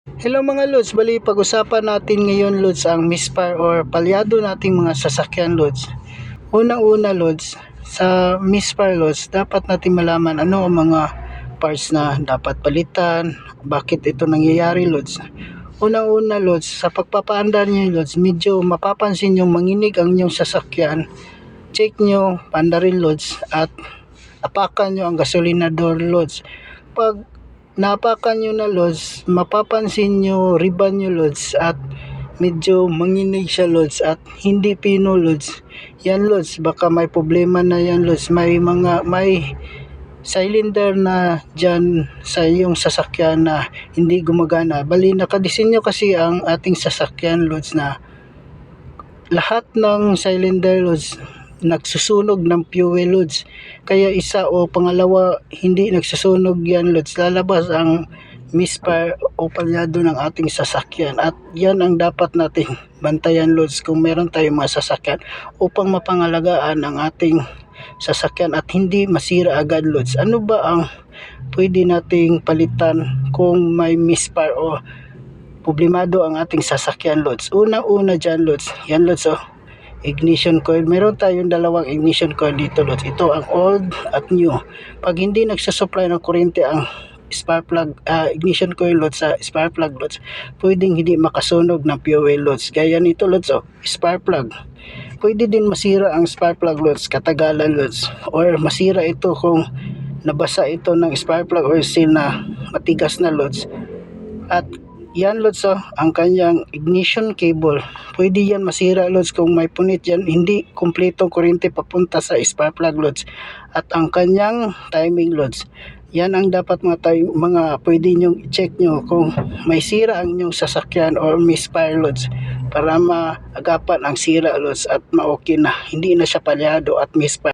Hello mga lods, bali pag-usapan natin ngayon lods ang misfire or palyado nating mga sasakyan lods. Unang-una lods, sa misfire lods, dapat natin malaman ano ang mga parts na dapat palitan, bakit ito nangyayari lods. Unang-una lods, sa pagpapaandar niyo lods, medyo mapapansin nyo manginig ang inyong sasakyan. Check nyo, paandarin lods, at apakan nyo ang gasolinador lods. Pag napakan nyo na lods, mapapansin nyo riban nyo lods at medyo manginig siya lods at hindi pino lods. Yan lods, baka may problema na yan lods, may cylinder na dyan sa iyong sasakyan na hindi gumagana. Bali nakadesinyo kasi ang ating sasakyan lods na lahat ng cylinder lods nagsusunog ng fuel lods, kaya isa o pangalawa hindi nagsusunog yan lods, lalabas ang misfire o palyado ng ating sasakyan. At yan ang dapat nating bantayan lods kung meron tayong mga sasakyan upang mapangalagaan ang ating sasakyan at hindi masira agad lods. Ano ba ang pwede nating palitan kung may misfire o problemado ang ating sasakyan lods? Una dyan lods, yan lods ignition coil. Meron tayong dalawang ignition coil dito lods. Ito ang old at new. Pag hindi nagsusupply ng kuryente ang spark plug, ignition coil lods sa spark plug lods, pwedeng hindi makasunog ng fuel lods. Gaya nito lods spark plug. Pwede din masira ang spark plug lods katagalan lods, or masira ito kung nabasa ito ng spark plug or seal na matigas na lods. At yan lods ang kanyang ignition cable, pwede yan masira lods kung may punit yan, hindi kumpletong kuryente papunta sa spark plug lods. At ang kanyang timing lods, yan ang dapat mga pwede nyong i-check nyo kung may sira ang inyong sasakyan or misfire lods, para maagapan ang sira lods at ma-okay na, hindi na siya palyado at misfire.